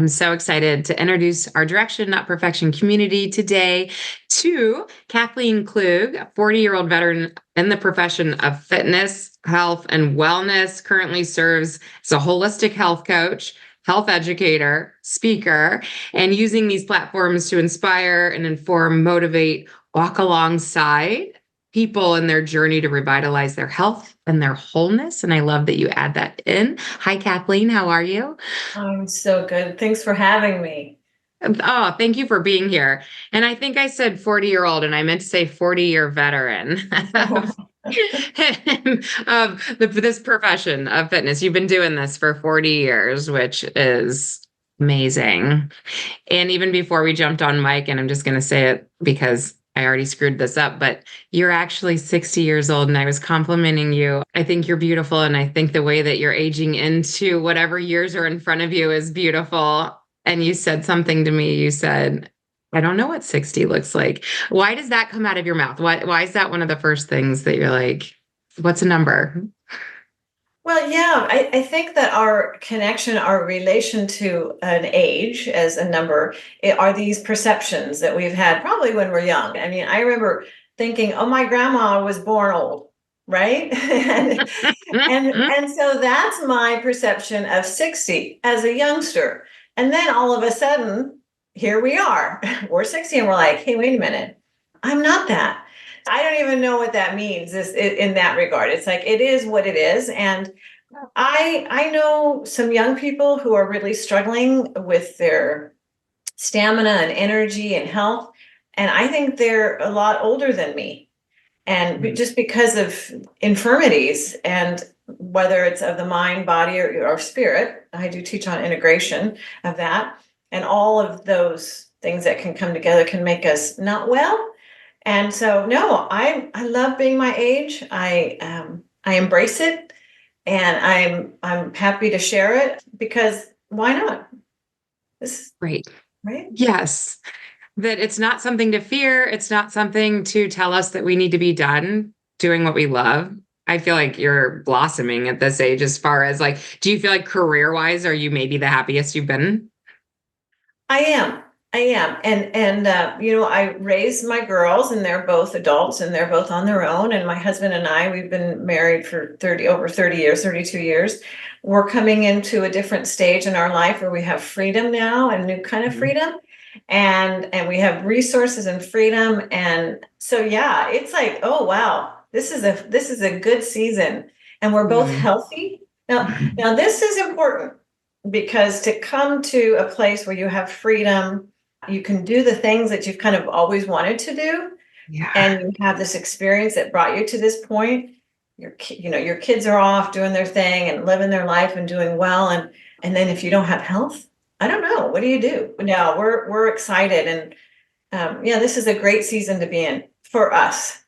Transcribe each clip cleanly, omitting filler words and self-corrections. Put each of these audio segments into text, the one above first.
I'm so excited to introduce our Direction, Not Perfection community today to Kathleen Klug, a 40-year-old veteran in the profession of fitness, health, and wellness, currently serves as a holistic health coach, health educator, speaker, and using these platforms to inspire and inform, motivate, walk alongside people in their journey to revitalize their health and their wholeness. And I love that you add that in. Hi, Kathleen. How are you? I'm so good. Thanks for having me. Oh, thank you for being here. And I think I said 40-year-old, and I meant to say 40-year veteran of this profession of fitness. You've been doing this for 40 years, which is amazing. And even before we jumped on mic, and I'm just going to say it because I already screwed this up, but you're actually 60 years old, and I was complimenting you. I think you're beautiful, and I think the way that you're aging into whatever years are in front of you is beautiful. And you said something to me. You said, I don't know what 60 looks like. Why does that come out of your mouth? Why is that one of the first things that you're like, what's a number? Well, yeah, I think that our connection, our relation to an age as a number are these perceptions that we've had probably when we're young. I mean, I remember thinking, oh, my grandma was born old, right? And so that's my perception of 60 as a youngster. And then all of a sudden, here we are. We're 60 and we're like, hey, wait a minute. I'm not that. I don't even know what that means in that regard. It's like, it is what it is. And I know some young people who are really struggling with their stamina and energy and health. And I think they're a lot older than me. And just because of infirmities, and whether it's of the mind, body, or spirit, I do teach on integration of that. And all of those things that can come together can make us not well. And so, no, I love being my age. I embrace it, and I'm happy to share it, because why not? This Great. right? Yes. That it's not something to fear. It's not something to tell us that we need to be done doing what we love. I feel like you're blossoming at this age as far as like, do you feel like career-wise, are you maybe the happiest you've been? I am. I am. And I raised my girls, and they're both adults, and they're both on their own. And my husband and I, we've been married for over 30 years, 32 years. We're coming into a different stage in our life where we have freedom now, a new kind of Mhm. freedom. And we have resources and freedom. And so, yeah, it's like, oh, wow, this is a good season. And we're both Mhm. healthy. Now this is important, because to come to a place where you have freedom, you can do the things that you've kind of always wanted to do, Yeah. and you have this experience that brought you to this point. Your kids are off doing their thing and living their life and doing well, and then if you don't have health, I don't know, what do you do? No, we're excited, and yeah, this is a great season to be in for us.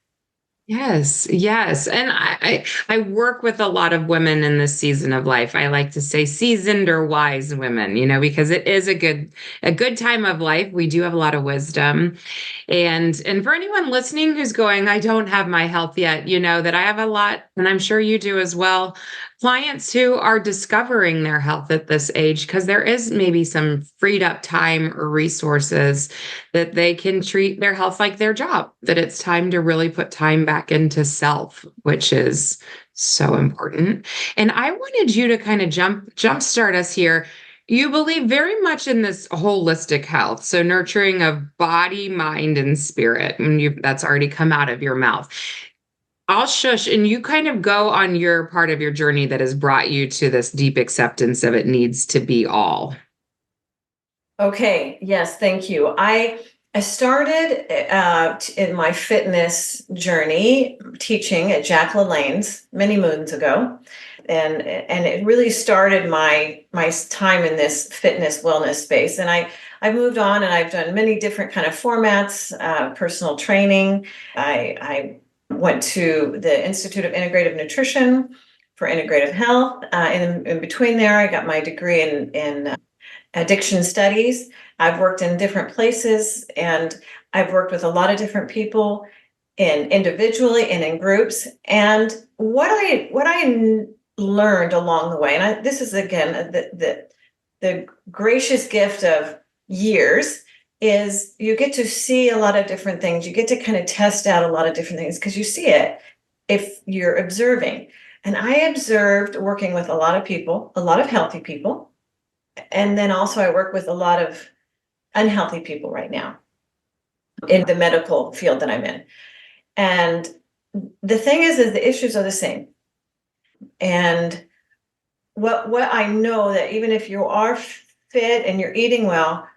Yes, yes. And I work with a lot of women in this season of life. I like to say seasoned or wise women, because it is a good time of life. We do have a lot of wisdom. And for anyone listening who's going, I don't have my health yet, that I have a lot, and I'm sure you do as well, clients who are discovering their health at this age, because there is maybe some freed up time or resources that they can treat their health like their job, that it's time to really put time back into self, which is so important. And I wanted you to kind of jumpstart us here. You believe very much in this holistic health, so nurturing of body, mind, and spirit. And that's already come out of your mouth. I'll shush, and you kind of go on your part of your journey that has brought you to this deep acceptance of it needs to be all. Okay, yes, thank you. I started in my fitness journey teaching at Jack LaLanne's many moons ago, and it really started my time in this fitness wellness space. And I moved on, and I've done many different kind of formats, personal training. I went to the Institute of Integrative Nutrition for integrative health. In between there, I got my degree in addiction studies. I've worked in different places, and I've worked with a lot of different people, in individually and in groups. And what I learned along the way, and this is again the gracious gift of years is you get to see a lot of different things. You get to kind of test out a lot of different things because you see it if you're observing. And I observed working with a lot of people, a lot of healthy people. And then also I work with a lot of unhealthy people right now in the medical field that I'm in. And the thing is the issues are the same. And what I know that even if you are fit and you're eating well,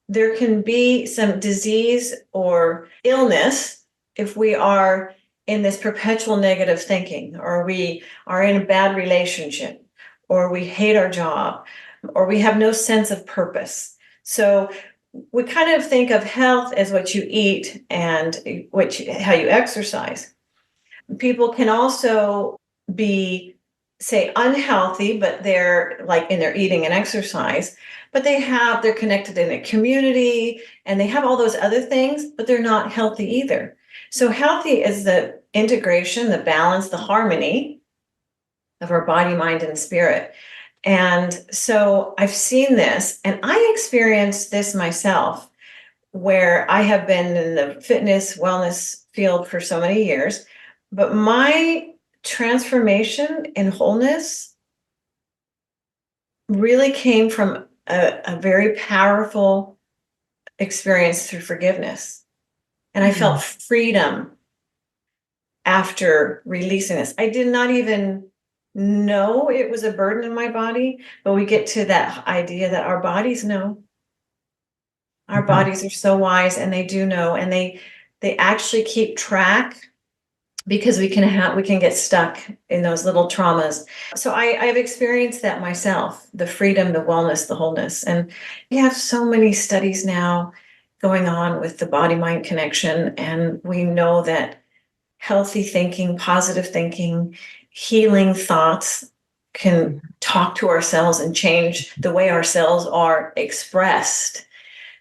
there can be some disease or illness if we are in this perpetual negative thinking, or we are in a bad relationship, or we hate our job, or we have no sense of purpose. So we kind of think of health as what you eat and how you exercise. People can also be, say, unhealthy, but they're like in their eating and exercise, but they're connected in a community and they have all those other things, but they're not healthy either. So healthy is the integration, the balance, the harmony of our body, mind, and spirit. And so I've seen this, and I experienced this myself, where I have been in the fitness, wellness field for so many years, but my transformation in wholeness really came from a very powerful experience through forgiveness. And I felt freedom after releasing this. I did not even know it was a burden in my body, but we get to that idea that our bodies know. Our bodies are so wise, and they do know, and they actually keep track, because we can get stuck in those little traumas. So I've experienced that myself, the freedom, the wellness, the wholeness. And we have so many studies now going on with the body-mind connection. And we know that healthy thinking, positive thinking, healing thoughts can talk to our cells and change the way our cells are expressed.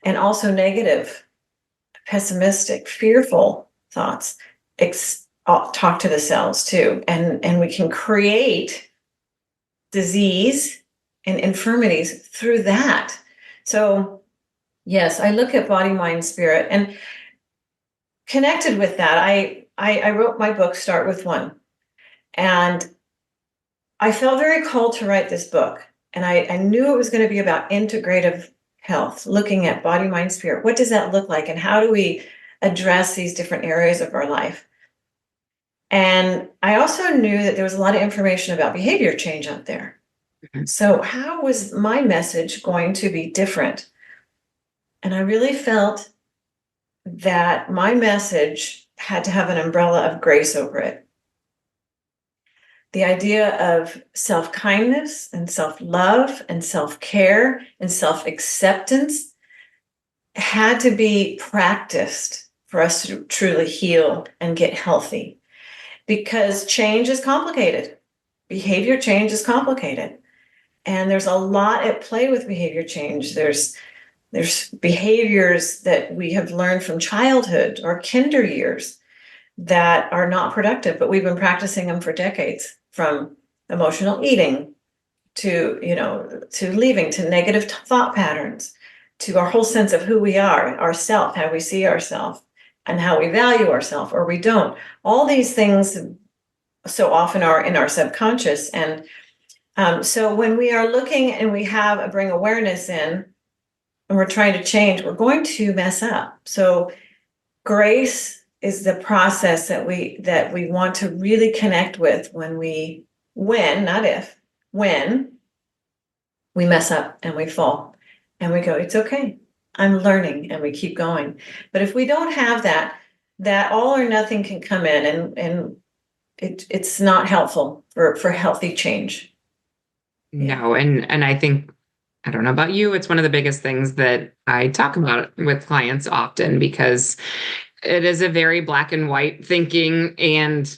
And also negative, pessimistic, fearful thoughts talk to the cells too. And we can create disease and infirmities through that. So yes, I look at body, mind, spirit, and connected with that, I wrote my book, Start With One. And I felt very called to write this book. And I knew it was going to be about integrative health, looking at body, mind, spirit. What does that look like? And how do we address these different areas of our life? And I also knew that there was a lot of information about behavior change out there. So how was my message going to be different? And I really felt that my message had to have an umbrella of grace over it. The idea of self-kindness and self-love and self-care and self-acceptance had to be practiced for us to truly heal and get healthy. Because change is complicated. Behavior change is complicated. And there's a lot at play with behavior change. There's behaviors that we have learned from childhood or kinder years that are not productive, but we've been practicing them for decades, from emotional eating to leaving, to negative thought patterns, to our whole sense of who we are, ourself, how we see ourselves, and how we value ourselves or we don't. All these things so often are in our subconscious. And so when we are looking and we bring awareness in and we're trying to change, we're going to mess up. So grace is the process that we want to really connect with when we mess up and we fall and we go, it's okay. I'm learning, and we keep going. But if we don't have that all or nothing can come in, and it's not helpful for healthy change. No, and I think, I don't know about you, it's one of the biggest things that I talk about with clients often, because it is a very black and white thinking, and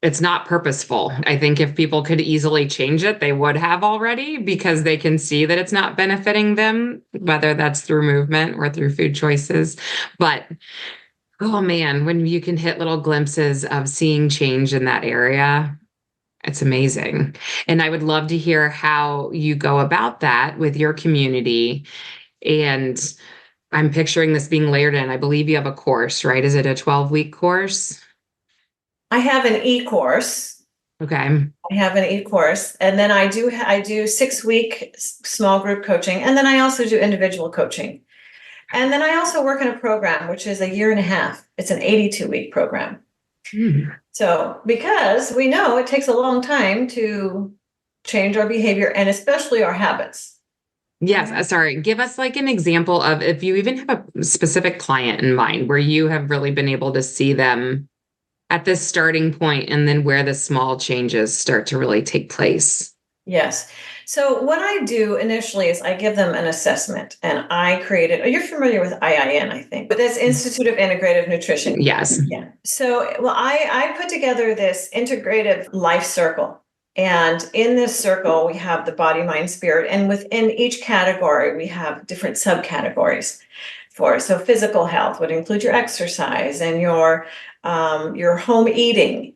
it's not purposeful. I think if people could easily change it, they would have already, because they can see that it's not benefiting them, whether that's through movement or through food choices. But oh man, when you can hit little glimpses of seeing change in that area, It's amazing. And I would love to hear how you go about that with your community. And I'm picturing this being layered in. I believe you have a course, right? Is it a 12-week course? I have an e-course. Okay. I have an e-course, and then I do 6-week small group coaching, and then I also do individual coaching. And then I also work in a program, which is a year and a half. It's an 82-week program. Hmm. So, because we know it takes a long time to change our behavior and especially our habits. Yes, sorry. Give us like an example of if you even have a specific client in mind where you have really been able to see them at this starting point and then where the small changes start to really take place. Yes. So what I do initially is I give them an assessment, and I created, you're familiar with IIN, I think, but that's Institute of Integrative Nutrition. Yes. Yeah. So, well, I put together this integrative life circle. And in this circle, we have the body, mind, spirit. And within each category, we have different subcategories for. So physical health would include your exercise and your home eating,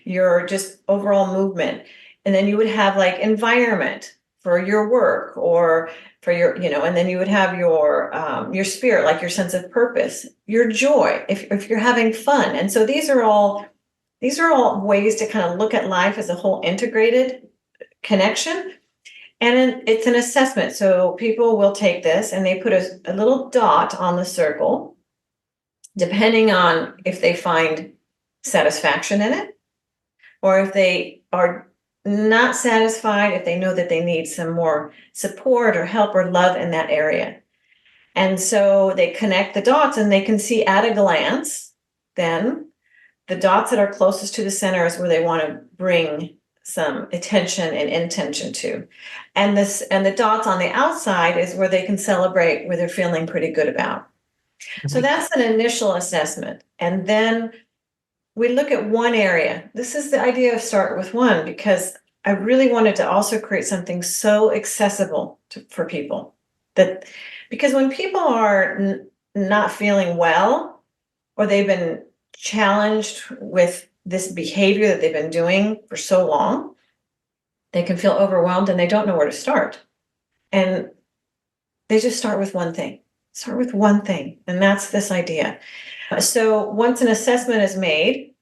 your just overall movement. And then you would have like environment for your work or for your, and then you would have your spirit, like your sense of purpose, your joy, if you're having fun. And so these are all ways to kind of look at life as a whole integrated connection. And it's an assessment. So people will take this and they put a little dot on the circle, depending on if they find satisfaction in it, or if they are not satisfied, if they know that they need some more support or help or love in that area. And so they connect the dots and they can see at a glance, then the dots that are closest to the center is where they want to bring some attention and intention to. And the dots on the outside is where they can celebrate, where they're feeling pretty good about. So that's an initial assessment. And then we look at one area. This is the idea of start with one, because I really wanted to also create something so accessible for people because when people are not feeling well, or they've been challenged with this behavior that they've been doing for so long, they can feel overwhelmed and they don't know where to start. And they just start with one thing. Start with one thing. And that's this idea. So once an assessment is made,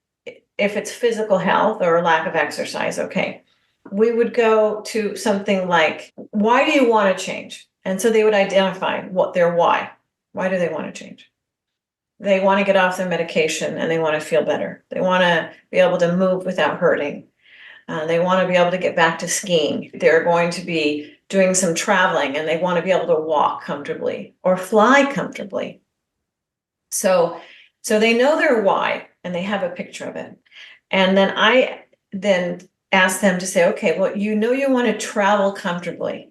if it's physical health or lack of exercise, okay, we would go to something like, why do you want to change? And so they would identify what their why. Why do they want to change? They want to get off their medication and they want to feel better. They want to be able to move without hurting. They want to be able to get back to skiing. They're going to be doing some traveling and they want to be able to walk comfortably or fly comfortably. So they know their why and they have a picture of it. And then I ask them to say, okay, well, you want to travel comfortably.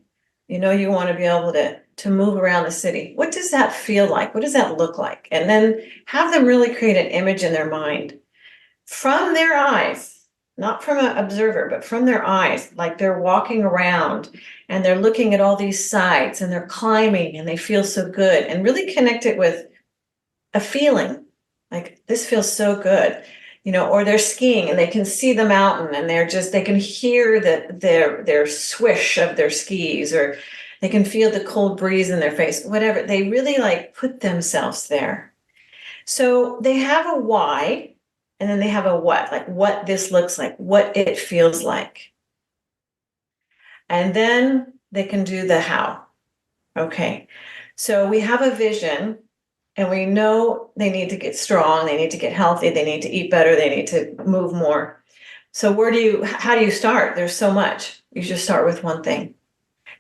You want to be able to move around the city. What does that feel like? What does that look like? And then have them really create an image in their mind from their eyes, not from an observer, but from their eyes, like they're walking around and they're looking at all these sights and they're climbing and they feel so good, and really connect it with a feeling like this feels so good. Or they're skiing and they can see the mountain and they can hear their swish of their skis, or they can feel the cold breeze in their face, whatever. They really like put themselves there. So they have a why, and then they have a what, like what this looks like, what it feels like. And then they can do the how. Okay. So we have a vision. And we know they need to get strong, they need to get healthy, they need to eat better, they need to move more. So how do you start? There's so much. You just start with one thing.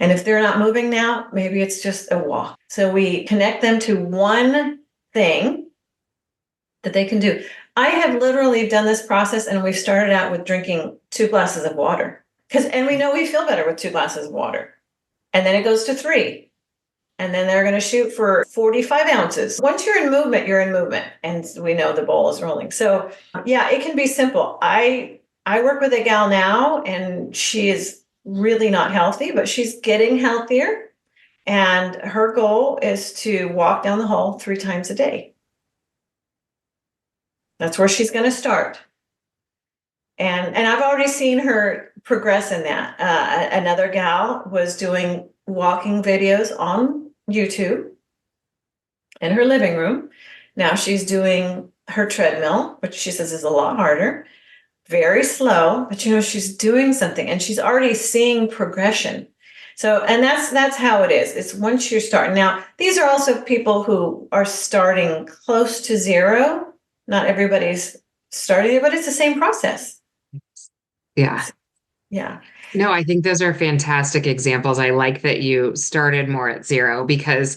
And if they're not moving now, maybe it's just a walk. So we connect them to one thing that they can do. I have literally done this process, and we've started out with drinking 2 glasses of water. And we know we feel better with 2 glasses of water. And then it goes to 3. And then they're going to shoot for 45 ounces. Once you're in movement, you're in movement. And we know the bowl is rolling. So yeah, it can be simple. I work with a gal now, and she is really not healthy, but she's getting healthier. And her goal is to walk down the hall 3 times a day. That's where she's going to start. And I've already seen her progress in that. Another gal was doing walking videos on YouTube in her living room. Now she's doing her treadmill, which she says is a lot harder, very slow, but she's doing something and she's already seeing progression. So, and that's how it is. It's once you start. Now, these are also people who are starting close to zero. Not everybody's starting there, but it's the same process. Yeah. Yeah. No, I think those are fantastic examples. I like that you started more at zero because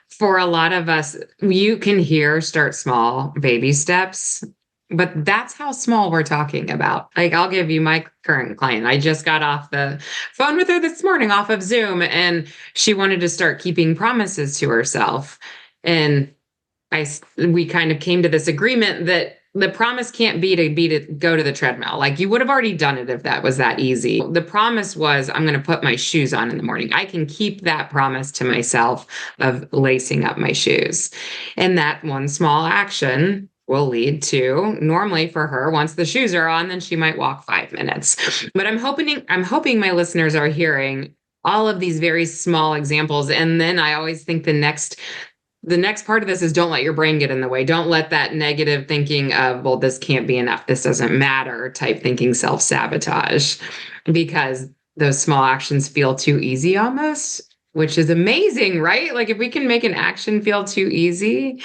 for a lot of us, you can hear start small, baby steps, but that's how small we're talking about. Like, I'll give you my current client. I just got off the phone with her this morning off of Zoom, and she wanted to start keeping promises to herself. And we kind of came to this agreement that the promise can't be to go to the treadmill. Like, you would have already done it if that was that easy. The promise was, I'm going to put my shoes on in the morning. I can keep that promise to myself of lacing up my shoes. And that one small action will lead to, normally for her, once the shoes are on, then she might walk 5 minutes. But I'm hoping my listeners are hearing all of these very small examples. And then I always think the next part of this is don't let your brain get in the way. Don't let that negative thinking of, well, this can't be enough, this doesn't matter type thinking self-sabotage, because those small actions feel too easy almost, which is amazing, right? Like, if we can make an action feel too easy,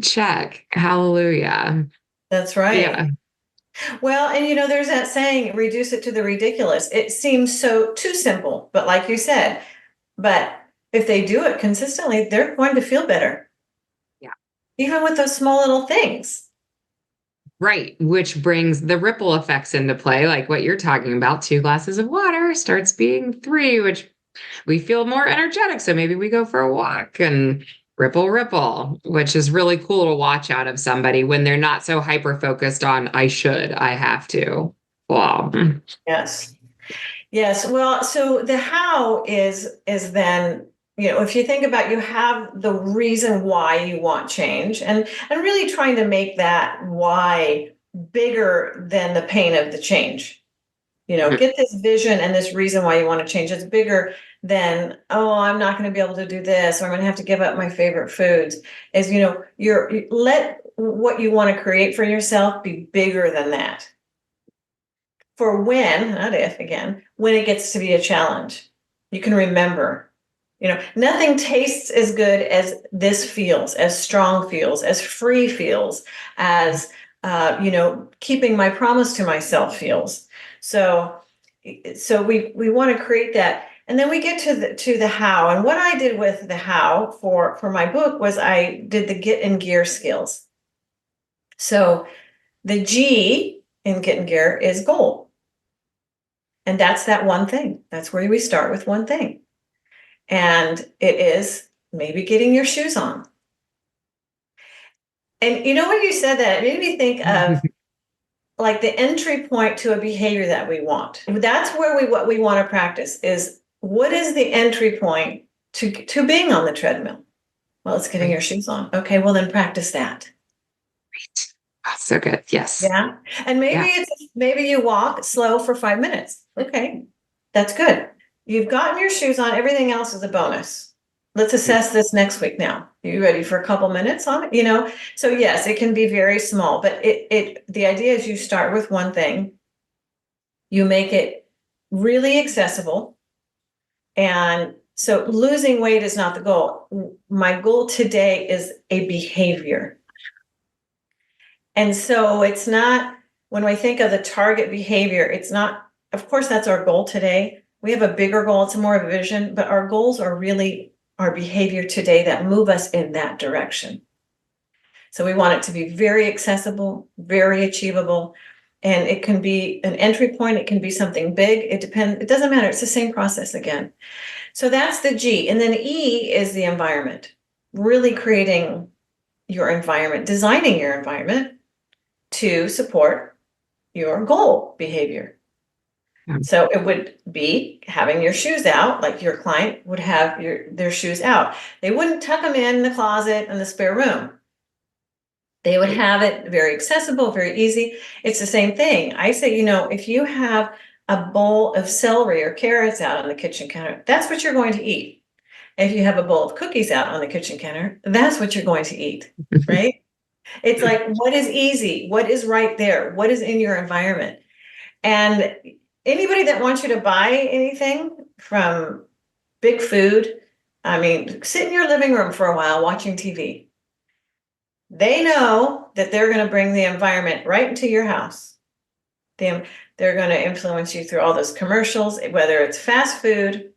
check. Hallelujah. That's right. Yeah. Well, and there's that saying, reduce it to the ridiculous. It seems so too simple, but like you said, but if they do it consistently, they're going to feel better. Yeah. Even with those small little things. Right. Which brings the ripple effects into play, like what you're talking about. 2 glasses of water starts being 3, which we feel more energetic. So maybe we go for a walk and ripple, ripple, which is really cool to watch out of somebody when they're not so hyper focused on, I should, I have to. Wow. Yes. Yes. Well, so the how is then, if you think about, you have the reason why you want change, and really trying to make that why bigger than the pain of the change. Get this vision and this reason why you want to change. It's bigger than, oh, I'm not going to be able to do this, or I'm going to have to give up my favorite foods. Is, you let what you want to create for yourself be bigger than that. For when, not if, again, when it gets to be a challenge, you can remember, nothing tastes as good as this feels, as strong feels, as free feels, as, keeping my promise to myself feels. So we want to create that. And then we get to the how. And what I did with the how for my book was I did the get in gear skills. So the G in get in gear is goal. And that's that one thing. That's where we start with one thing. And it is maybe getting your shoes on. And when you said that, it made me think of like the entry point to a behavior that we want. That's where what we want to practice is, what is the entry point to being on the treadmill? Well, it's getting your shoes on. Okay, well then practice that. Great. Oh, so good. Yes. Yeah. And maybe you walk slow for 5 minutes. Okay. That's good. You've gotten your shoes on. Everything else is a bonus. Let's assess this next week now. Are you ready for a couple minutes on it? So yes, it can be very small, but the idea is you start with one thing, you make it really accessible. And so losing weight is not the goal. My goal today is a behavior. And so it's not, when I think of the target behavior, it's not, of course, that's our goal today. We have a bigger goal. It's more of a vision, but our goals are really our behavior today that move us in that direction. So we want it to be very accessible, very achievable, and it can be an entry point. It can be something big. It depends. It doesn't matter. It's the same process again. So that's the G. And then E is the environment, really creating your environment, designing your environment to support your goal behavior. So it would be having your shoes out, like your client would have their shoes out. They wouldn't tuck them in the closet in the spare room. They would have it very accessible, very easy. It's the same thing. I say, if you have a bowl of celery or carrots out on the kitchen counter, that's what you're going to eat. If you have a bowl of cookies out on the kitchen counter, that's what you're going to eat, right? It's like, what is easy? What is right there? What is in your environment? And anybody that wants you to buy anything from big food, I mean, sit in your living room for a while watching TV. They know that they're going to bring the environment right into your house. They're going to influence you through all those commercials, whether it's fast food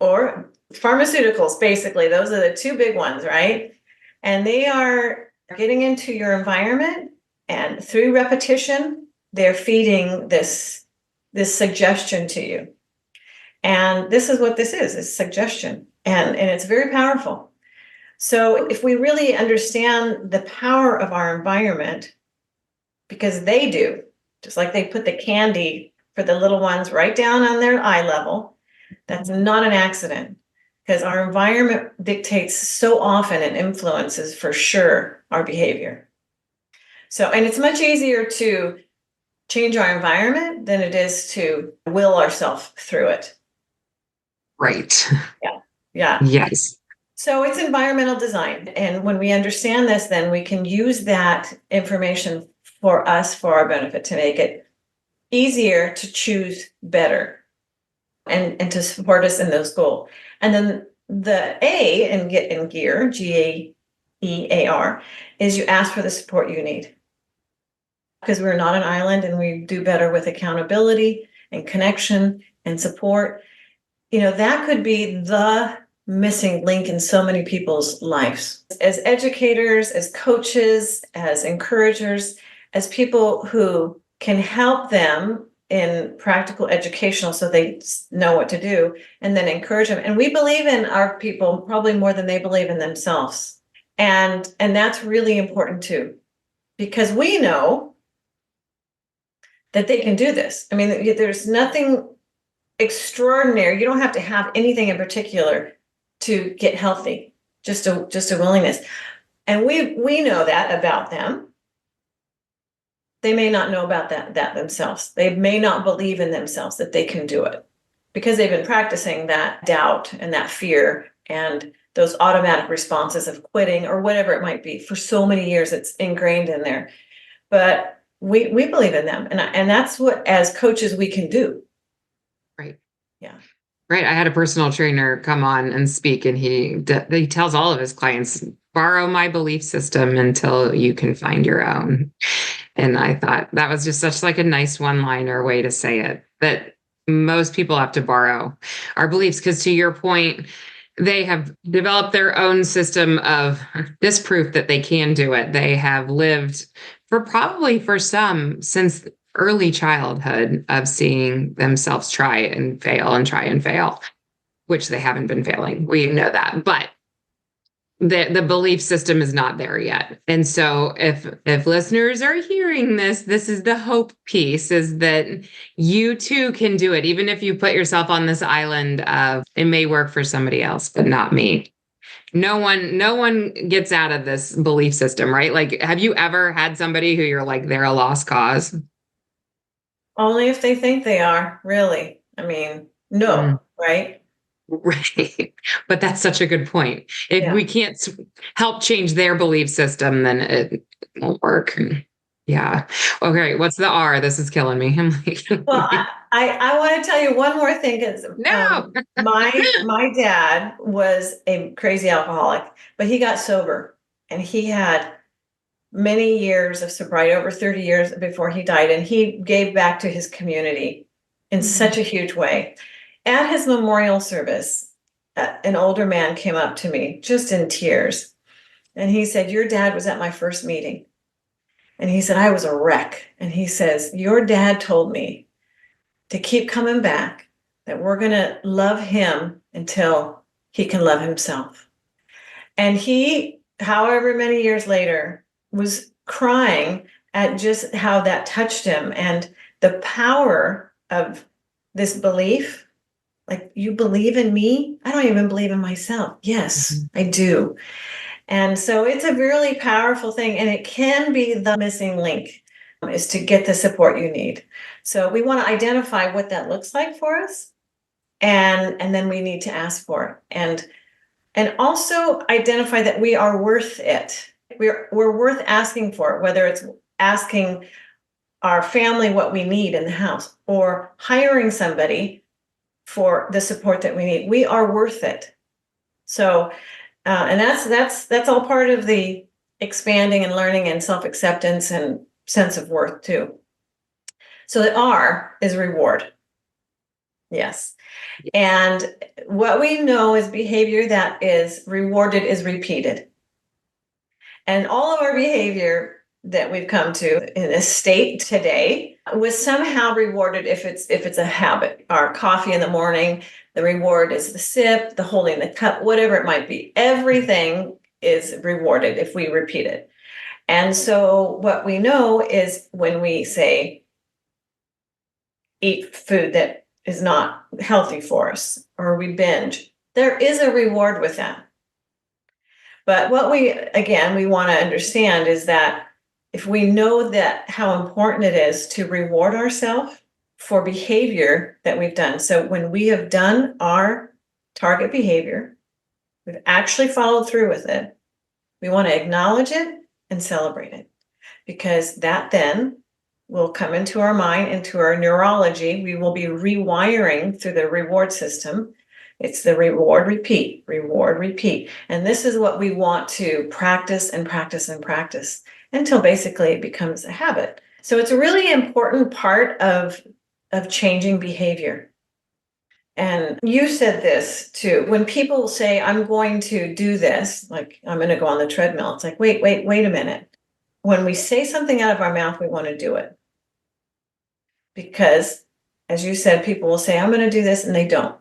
or pharmaceuticals, basically. Those are the two big ones, right? And they are getting into your environment, and through repetition, they're feeding this suggestion to you. And this is what this is suggestion. And it's very powerful. So if we really understand the power of our environment, because they do, just like they put the candy for the little ones right down on their eye level, that's not an accident, because our environment dictates so often and influences for sure our behavior. So, and it's much easier to change our environment than it is to will ourselves through it. Right. Yeah. Yeah. Yes. So it's environmental design. And when we understand this, then we can use that information for us, for our benefit, to make it easier to choose better and to support us in those goals. And then the A in GEAR, GAEAR, is you ask for the support you need. Because we're not an island, and we do better with accountability and connection and support. That could be the missing link in so many people's lives. As educators, as coaches, as encouragers, as people who can help them in practical educational so they know what to do, and then encourage them. And we believe in our people probably more than they believe in themselves. And that's really important too, because we know that they can do this. I mean, there's nothing extraordinary. You don't have to have anything in particular to get healthy, just a willingness. And we know that about them. They may not know about that themselves. They may not believe in themselves that they can do it, because they've been practicing that doubt and that fear and those automatic responses of quitting or whatever it might be for so many years. It's ingrained in there. But we believe in them, and that's what, as coaches, we can do. Right. Yeah. Right. I had a personal trainer come on and speak, and he tells all of his clients, borrow my belief system until you can find your own. And I thought that was just such like a nice one-liner way to say it, that most people have to borrow our beliefs, because to your point, they have developed their own system of disproof that they can do it. They have lived for some since early childhood of seeing themselves try and fail, which they haven't been failing. We know that, but the belief system is not there yet. And so if listeners are hearing this is the hope piece, is that you too can do it. Even if you put yourself on this island of, it may work for somebody else, but not me. No one gets out of this belief system, right? Like, have you ever had somebody who you're like, they're a lost cause? Only if they think they are, really. I mean, no, right? Right. But that's such a good point. If we can't help change their belief system, then it won't work. Yeah. Okay. What's the R? This is killing me. I'm like, well, I want to tell you one more thing. Is no. My dad was a crazy alcoholic, but he got sober, and he had many years of sobriety, over 30 years before he died, and he gave back to his community in such a huge way. At his memorial service, an older man came up to me just in tears, and he said, "Your dad was at my first meeting." And he said, "I was a wreck." And he says, "Your dad told me to keep coming back, that we're going to love him until he can love himself." And he, however many years later, was crying at just how that touched him, and the power of this belief. Like, you believe in me? I don't even believe in myself. Yes, I do. And so it's a really powerful thing, and it can be the missing link is to get the support you need. So we want to identify what that looks like for us, and then we need to ask for it. And also identify that we are worth it. We're worth asking for it, whether it's asking our family what we need in the house or hiring somebody for the support that we need. We are worth it. So, and that's all part of the expanding and learning and self-acceptance and sense of worth too. So the R is reward. Yes. And what we know is behavior that is rewarded is repeated. And all of our behavior that we've come to in this state today was somehow rewarded if it's a habit. Our coffee in the morning, the reward is the sip, the holding the cup, whatever it might be. Everything is rewarded if we repeat it. And so what we know is when we say eat food that is not healthy for us, or we binge, there is a reward with that. But what we want to understand is that if we know that how important it is to reward ourselves for behavior that we've done. So when we have done our target behavior, we've actually followed through with it, we want to acknowledge it and celebrate it, because that then will come into our mind, into our neurology. We will be rewiring through the reward system. It's the reward, repeat, reward, repeat. And this is what we want to practice and practice and practice until basically it becomes a habit. So it's a really important part of changing behavior. And you said this too. When people say, I'm going to do this, like I'm going to go on the treadmill, it's like, wait a minute. When we say something out of our mouth, we want to do it. Because, as you said, people will say, I'm going to do this, and they don't.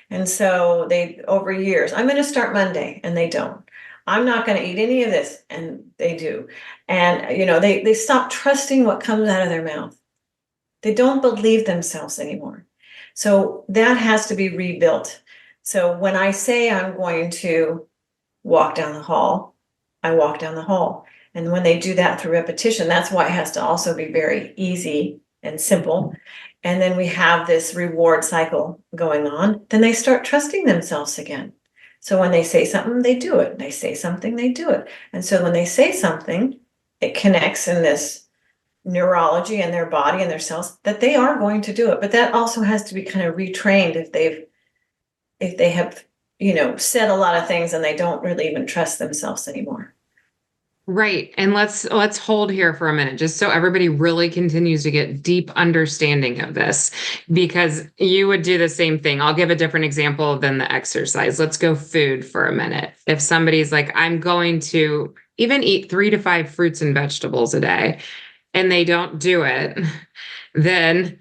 And so they, over years, I'm going to start Monday, and they don't. I'm not going to eat any of this, and they do. And, they stop trusting what comes out of their mouth. They don't believe themselves anymore. So that has to be rebuilt. So when I say I'm going to walk down the hall, I walk down the hall. And when they do that through repetition, that's why it has to also be very easy and simple. And then we have this reward cycle going on. Then they start trusting themselves again. So when they say something, they do it. They say something, they do it. And so when they say something, it connects in this neurology and their body and their cells that they are going to do it. But that also has to be kind of retrained if they have, said a lot of things and they don't really even trust themselves anymore. Right. And let's hold here for a minute, just so everybody really continues to get deep understanding of this, because you would do the same thing. I'll give a different example than the exercise. Let's go food for a minute. If somebody's like, I'm going to even eat 3 to 5 fruits and vegetables a day, and they don't do it, then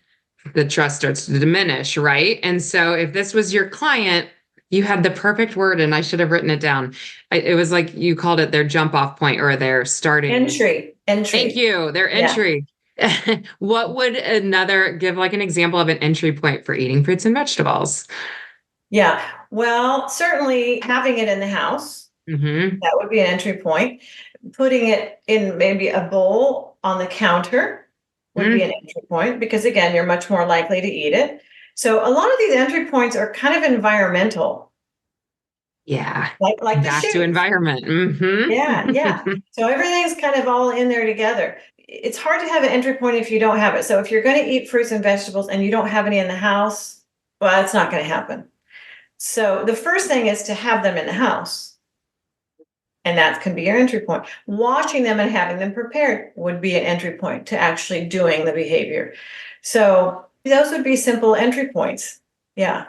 the trust starts to diminish, right? And so if this was your client, you had the perfect word, and I should have written it down. It was like you called it their jump off point, or their starting. Entry. Thank you. Their entry. Yeah. What would give like an example of an entry point for eating fruits and vegetables? Yeah. Well, certainly having it in the house, that would be an entry point. Putting it in maybe a bowl on the counter would be an entry point, because again, you're much more likely to eat it. So a lot of these entry points are kind of environmental. Yeah. Like the Back shoes. to environment. Yeah. So everything's kind of all in there together. It's hard to have an entry point if you don't have it. So if you're going to eat fruits and vegetables and you don't have any in the house, well, it's not going to happen. So the first thing is to have them in the house. And that can be your entry point. Washing them and having them prepared would be an entry point to actually doing the behavior. So those would be simple entry points. Yeah.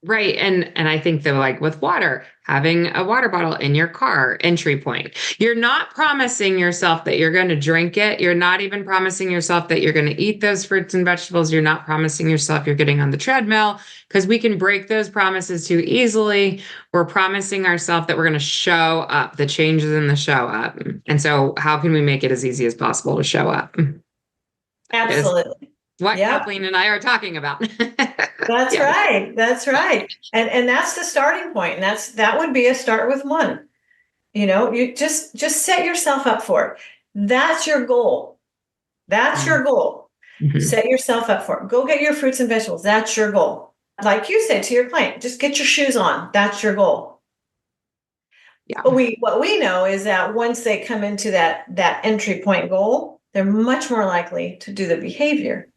Right. And I think that, like with water, having a water bottle in your car, entry point. You're not promising yourself that you're going to drink it. You're not even promising yourself that you're going to eat those fruits and vegetables. You're not promising yourself you're getting on the treadmill, because we can break those promises too easily. We're promising ourselves that we're going to show up, the changes in the show up. And so how can we make it as easy as possible to show up? Absolutely. What Kathleen and I are talking about. That's right. That's right. And that's the starting point. And that would be a start with one. You just set yourself up for it. That's your goal. That's your goal. Mhm. Set yourself up for it. Go get your fruits and vegetables. That's your goal. Like you said to your client, just get your shoes on. That's your goal. Yeah. But what we know is that once they come into that entry point goal, they're much more likely to do the behavior.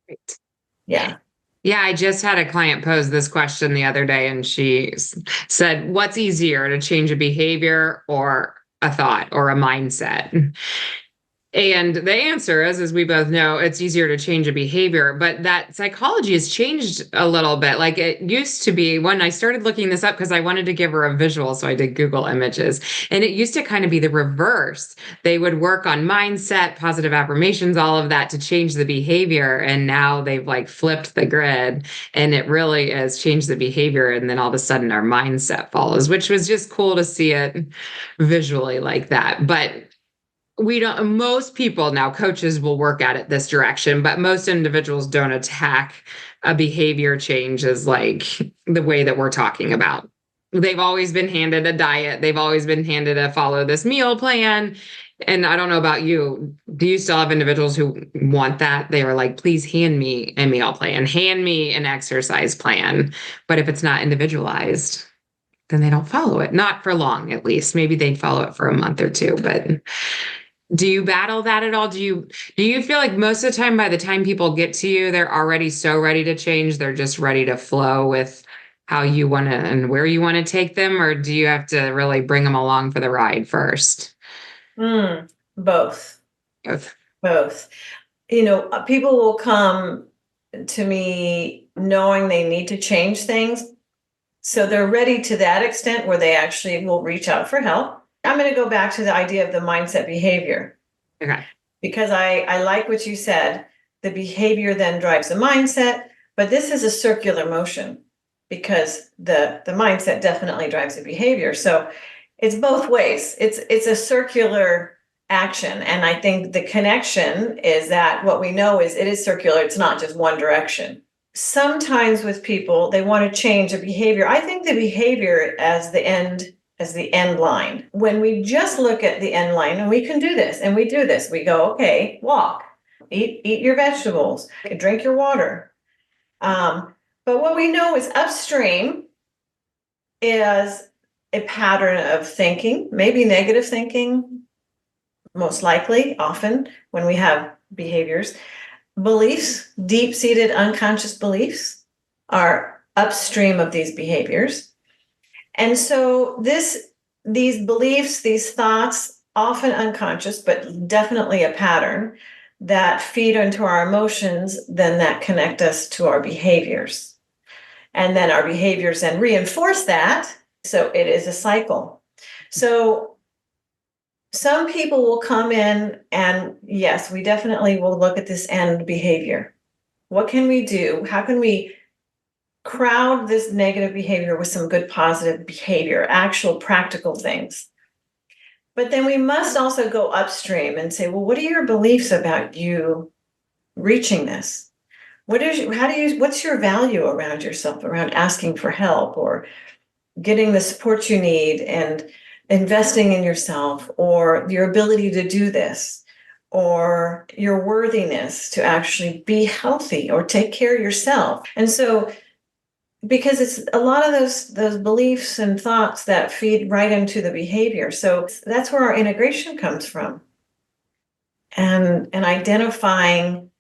Right. Yeah. Yeah, I just had a client pose this question the other day, and she said, "What's easier to change a behavior or a thought or a mindset?" And the answer is, as we both know, it's easier to change a behavior, but that psychology has changed a little bit. Like it used to be when I started looking this up because I wanted to give her a visual. So I did Google images, and it used to kind of be the reverse. They would work on mindset, positive affirmations, all of that to change the behavior. And now they've like flipped the grid, and it really has changed the behavior. And then all of a sudden our mindset follows, which was just cool to see it visually like that. But we don't, most people now, coaches will work at it this direction, but most individuals don't attack a behavior change as like the way that we're talking about. They've always been handed a diet, they've always been handed a follow this meal plan. And I don't know about you. Do you still have individuals who want that? They are like, please hand me a meal plan, hand me an exercise plan. But if it's not individualized, then they don't follow it. Not for long, at least. Maybe they'd follow it for a month or two, but do you battle that at all? Do you feel like most of the time by the time people get to you, they're already so ready to change, they're just ready to flow with how you want to and where you want to take them, or do you have to really bring them along for the ride first? Both. Both. Both. People will come to me knowing they need to change things. So they're ready to that extent where they actually will reach out for help. I'm going to go back to the idea of the mindset behavior. Okay. Because I like what you said. The behavior then drives the mindset, but this is a circular motion because the mindset definitely drives the behavior. So it's both ways. It's a circular action. And I think the connection is that what we know is it is circular. It's not just one direction. Sometimes with people, they want to change a behavior. I think the behavior as the end line. When we just look at the end line, and we can do this, and we do this, we go, okay, walk, eat your vegetables, drink your water. But what we know is upstream is a pattern of thinking, maybe negative thinking, most likely, often when we have behaviors. Beliefs, deep-seated unconscious beliefs are upstream of these behaviors. And so these beliefs, these thoughts, often unconscious, but definitely a pattern that feed into our emotions, then that connect us to our behaviors. And then our behaviors then reinforce that. So it is a cycle. So some people will come in and yes, we definitely will look at this end behavior. What can we do? How can we crowd this negative behavior with some good positive behavior, actual practical things? But then we must also go upstream and say, well, what are your beliefs about you reaching this? What's your value around yourself, around asking for help or getting the support you need and investing in yourself, or your ability to do this, or your worthiness to actually be healthy or take care of yourself? And so because it's a lot of those beliefs and thoughts that feed right into the behavior. So that's where our integration comes from. And identifying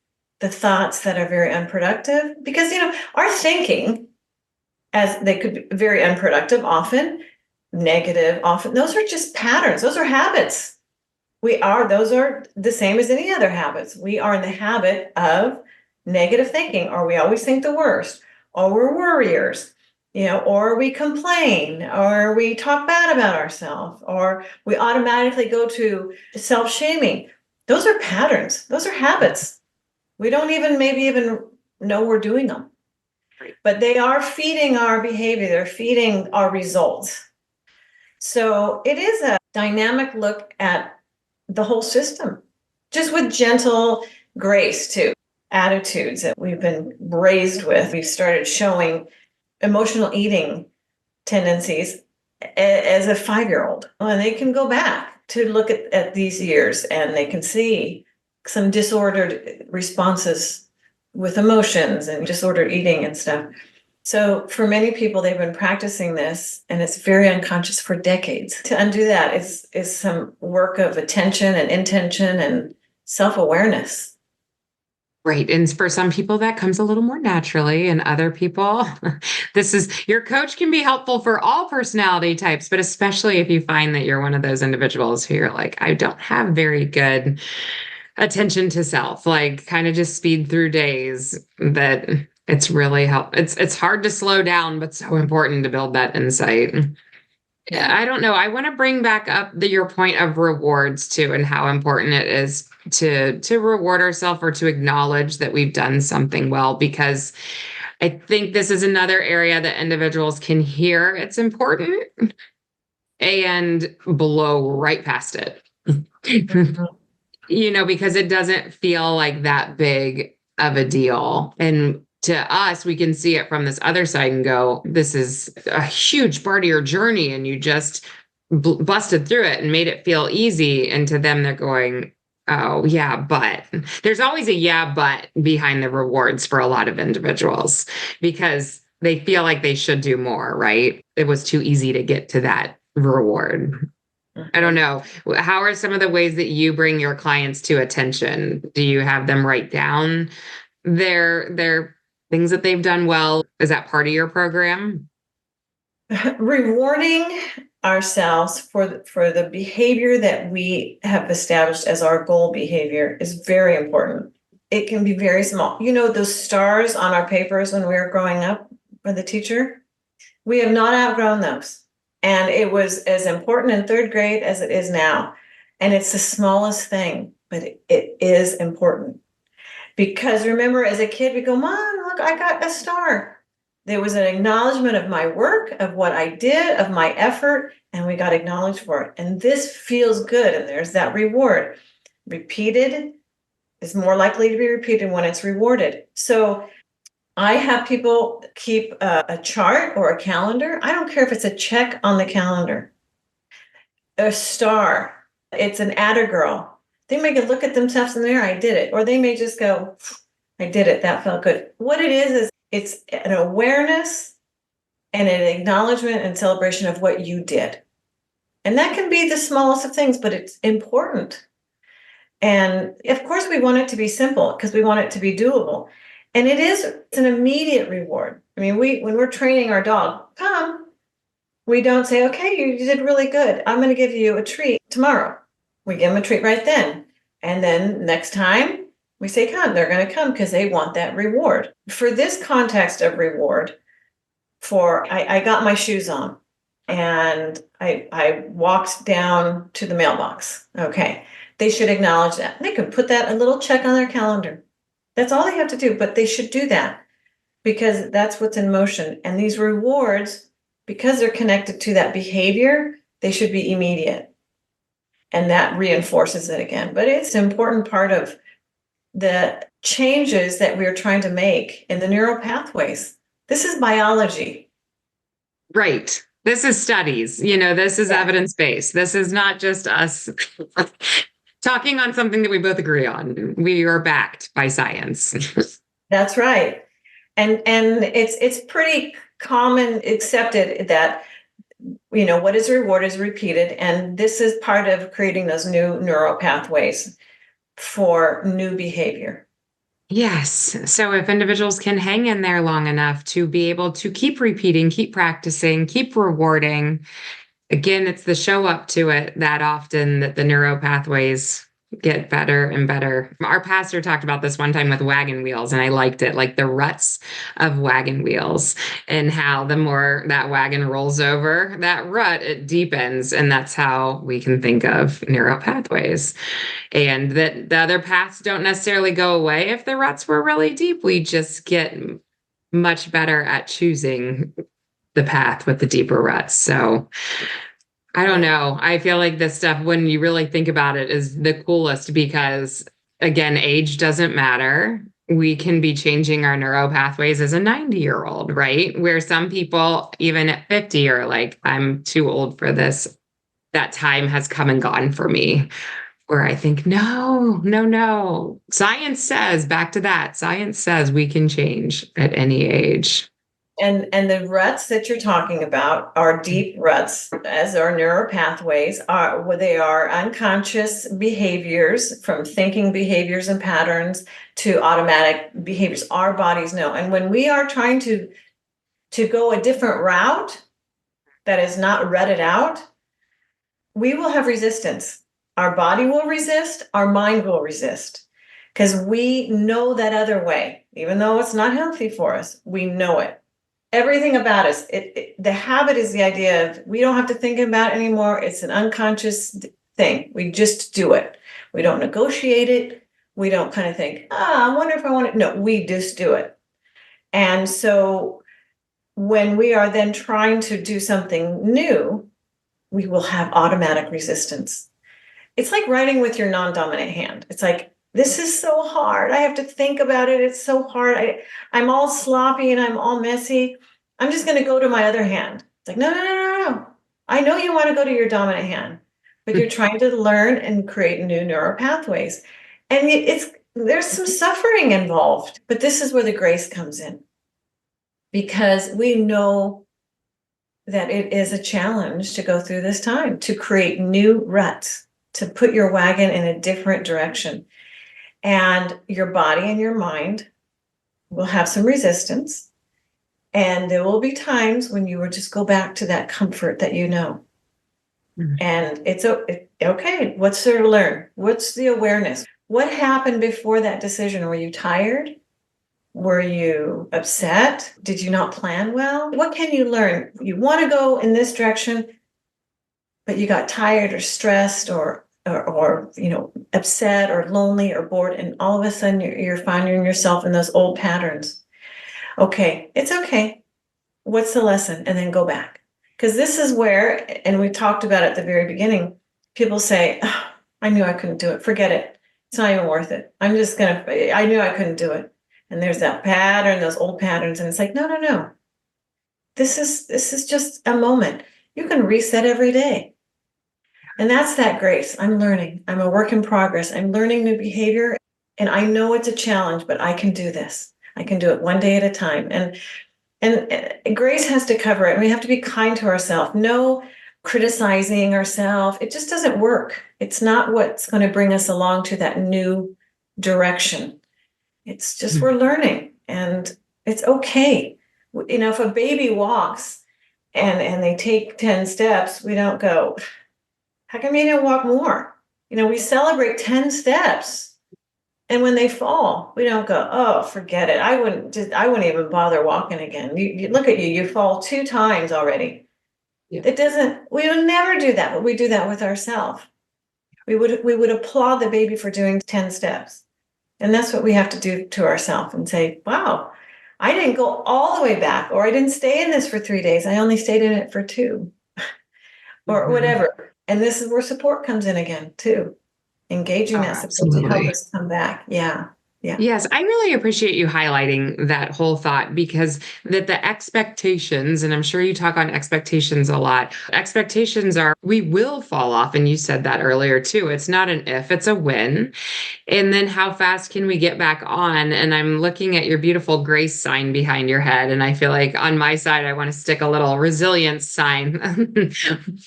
the thoughts that are very unproductive, because our thinking, as they could be very unproductive, often negative, often those are just patterns, those are habits. Those are the same as any other habits. We are in the habit of negative thinking, or we always think the worst, or we're worriers, or we complain, or we talk bad about ourselves, or we automatically go to self-shaming. Those are patterns, those are habits. We don't even know we're doing them, but they are feeding our behavior, they're feeding our results. So it is a dynamic look at the whole system, just with gentle grace too. Attitudes that we've been raised with. We've started showing emotional eating tendencies as a 5-year-old. And they can go back to look at these years and they can see some disordered responses with emotions and disordered eating and stuff. So for many people, they've been practicing this and it's very unconscious for decades. To undo that is some work of attention and intention and self-awareness. Right. And for some people, that comes a little more naturally, and other people, this is your coach can be helpful for all personality types, but especially if you find that you're one of those individuals who you're like, I don't have very good attention to self, like kind of just speed through days, that it's really help. It's hard to slow down, but so important to build that insight. Yeah. I don't know. I want to bring back up your point of rewards too, and how important it is to reward ourselves or to acknowledge that we've done something well, because I think this is another area that individuals can hear it's important and blow right past it. Mhm. Because it doesn't feel like that big of a deal. And to us, we can see it from this other side and go, this is a huge part of your journey. And you just busted through it and made it feel easy. And to them, they're going, oh, yeah, but there's always a yeah, but behind the rewards for a lot of individuals, because they feel like they should do more, right? It was too easy to get to that reward. I don't know. How are some of the ways that you bring your clients to attention? Do you have them write down their things that they've done well? Is that part of your program? Rewarding ourselves for the behavior that we have established as our goal behavior is very important. It can be very small. Those stars on our papers when we were growing up for the teacher? We have not outgrown those. And it was as important in third grade as it is now. And it's the smallest thing, but it is important. Because remember, as a kid, we go, Mom, look, I got a star. There was an acknowledgement of my work, of what I did, of my effort, and we got acknowledged for it. And this feels good. And there's that reward. Repeated is more likely to be repeated when it's rewarded. So I have people keep a chart or a calendar. I don't care if it's a check on the calendar, a star. It's an atta girl. They may look at themselves in the mirror, I did it. Or they may just go, I did it. That felt good. What it is it's an awareness and an acknowledgement and celebration of what you did. And that can be the smallest of things, but it's important. And of course, we want it to be simple because we want it to be doable. And it's an immediate reward. I mean, when we're training our dog, come, we don't say, okay, you did really good. I'm going to give you a treat tomorrow. We give them a treat right then. And then next time we say, come, they're going to come because they want that reward. For this context of reward, I got my shoes on and I walked down to the mailbox. Okay. They should acknowledge that. They could put that a little check on their calendar. That's all they have to do, but they should do that because that's what's in motion. And these rewards, because they're connected to that behavior, they should be immediate. And that reinforces it again. But it's an important part of the changes that we're trying to make in the neural pathways. This is biology. Right. This is studies. This is evidence-based. This is not just us talking on something that we both agree on. We are backed by science. That's right. And it's pretty common accepted that what is rewarded is repeated, and this is part of creating those new neural pathways for new behavior. Yes. So if individuals can hang in there long enough to be able to keep repeating, keep practicing, keep rewarding, again, it's the show up to it that often that the neuro pathways get better and better. Our pastor talked about this one time with wagon wheels, and I liked it, like the ruts of wagon wheels, and how the more that wagon rolls over that rut, it deepens. And that's how we can think of neuro pathways. And that the other paths don't necessarily go away if the ruts were really deep. We just get much better at choosing the path with the deeper ruts. So I don't know. I feel like this stuff, when you really think about it, is the coolest because, again, age doesn't matter. we can be changing our neural pathways as a 90-year-old, right? Where some people, even at 50, are like, I'm too old for this. That time has come and gone for me. Where I think, no, no, no. Science says, back to that, science says we can change at any age. And the ruts that you're talking about are deep ruts, as our neural pathways are, where they are unconscious behaviors, from thinking behaviors and patterns to automatic behaviors our bodies know. And when we are trying to go a different route that is not rutted out, we will have resistance. Our body will resist, our mind will resist, because we know that other way. Even though it's not healthy for us, we know it. Everything about us, the habit is the idea of we don't have to think about it anymore. It's an unconscious thing. We just do it. We don't negotiate it. We don't kind of think, I wonder if I want it. No, we just do it. And so when we are then trying to do something new, we will have automatic resistance. It's like writing with your non-dominant hand. It's like, this is so hard. I have to think about it. It's so hard. I'm all sloppy and I'm all messy. I'm just going to go to my other hand. It's like, no, no, no, no, no. I know you want to go to your dominant hand, but you're trying to learn and create new neural pathways. And there's some suffering involved, but this is where the grace comes in, because we know that it is a challenge to go through this time, to create new ruts, to put your wagon in a different direction. And your body and your mind will have some resistance. And there will be times when you will just go back to that comfort that you know. Mm-hmm. And it's okay. What's there to learn? What's the awareness? What happened before that decision? Were you tired? Were you upset? Did you not plan well? What can you learn? You want to go in this direction, but you got tired or stressed or upset or lonely or bored, and all of a sudden you're finding yourself in those old patterns. Okay, it's okay. What's the lesson? And then go back. Because this is where, and we talked about it at the very beginning, people say, oh, I knew I couldn't do it. Forget it. It's not even worth it. I knew I couldn't do it. And there's that pattern, those old patterns. And it's like, no, no, no. This is just a moment. You can reset every day. And that's that grace. I'm learning. I'm a work in progress. I'm learning new behavior. And I know it's a challenge, but I can do this. I can do it one day at a time. And grace has to cover it. And we have to be kind to ourselves. No criticizing ourselves. It just doesn't work. It's not what's going to bring us along to that new direction. It's just we're learning. And it's okay. If a baby walks and they take 10 steps, we don't go, how come you didn't walk more? We celebrate 10 steps. And when they fall, we don't go, oh, forget it. I wouldn't even bother walking again. You look at you fall 2 times already. Yeah. We would never do that, but we do that with ourselves. We would applaud the baby for doing 10 steps. And that's what we have to do to ourselves and say, wow, I didn't go all the way back, or I didn't stay in this for 3 days. I only stayed in it for 2 or whatever. And this is where support comes in again, too. Engaging that support to help us come back. Yeah. Yeah. Yes, I really appreciate you highlighting that whole thought, because the expectations, and I'm sure you talk on expectations a lot. Expectations are, we will fall off. And you said that earlier too. It's not an if, it's a when. And then how fast can we get back on? And I'm looking at your beautiful grace sign behind your head. And I feel like on my side, I want to stick a little resilience sign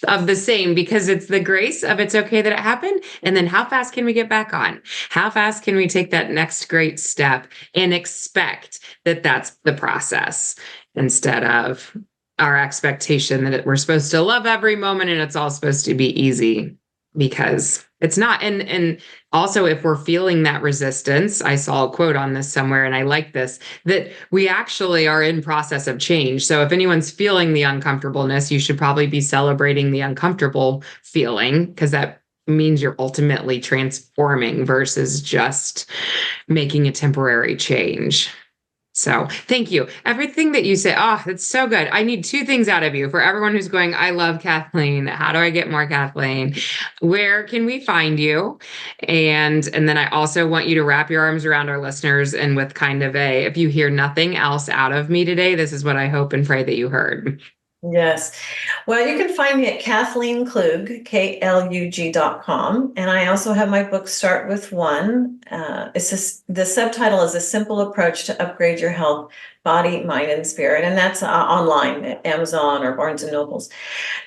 of the same, because it's the grace of it's okay that it happened. And then how fast can we get back on? How fast can we take that next great step and expect that that's the process, instead of our expectation that we're supposed to love every moment and it's all supposed to be easy, because it's not. And also, if we're feeling that resistance, I saw a quote on this somewhere, and I like this, that we actually are in process of change. So if anyone's feeling the uncomfortableness, you should probably be celebrating the uncomfortable feeling, because that means you're ultimately transforming versus just making a temporary change. So thank you. Everything that you say, oh, that's so good. I need two things out of you for everyone who's going, I love Kathleen. How do I get more Kathleen? Where can we find you? And then I also want you to wrap your arms around our listeners and with kind of a, if you hear nothing else out of me today, this is what I hope and pray that you heard. Yes. Well, you can find me at Kathleen Klug, KLUG.com. And I also have my book, Start With One. The subtitle is A Simple Approach to Upgrade Your Health, Body, Mind, and Spirit. And that's online at Amazon or Barnes and Nobles.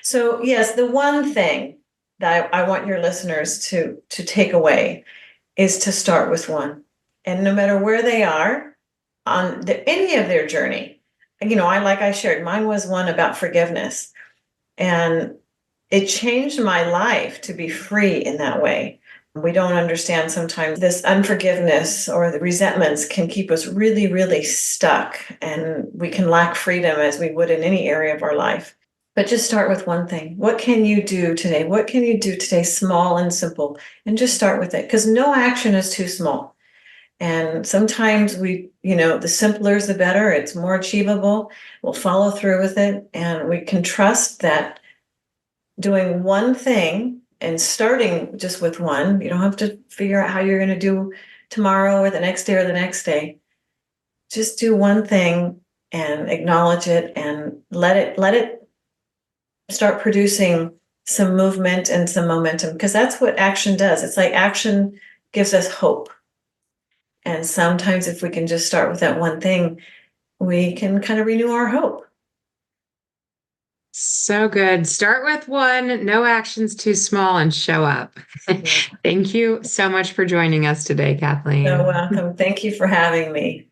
So, yes, the one thing that I want your listeners to take away is to start with one. And no matter where they are on any of their journey, I shared, mine was one about forgiveness. And it changed my life to be free in that way. We don't understand sometimes this unforgiveness or the resentments can keep us really, really stuck. And we can lack freedom as we would in any area of our life. But just start with one thing. What can you do today? What can you do today, small and simple? And just start with it, because no action is too small. And sometimes the simpler is the better. It's more achievable. We'll follow through with it. And we can trust that doing one thing and starting just with one, you don't have to figure out how you're going to do tomorrow or the next day or the next day. Just do one thing and acknowledge it and let it start producing some movement and some momentum, because that's what action does. It's like action gives us hope. And sometimes if we can just start with that one thing, we can kind of renew our hope. So good. Start with one, no actions too small, and show up. Thank you so much for joining us today, Kathleen. You're welcome. Thank you for having me.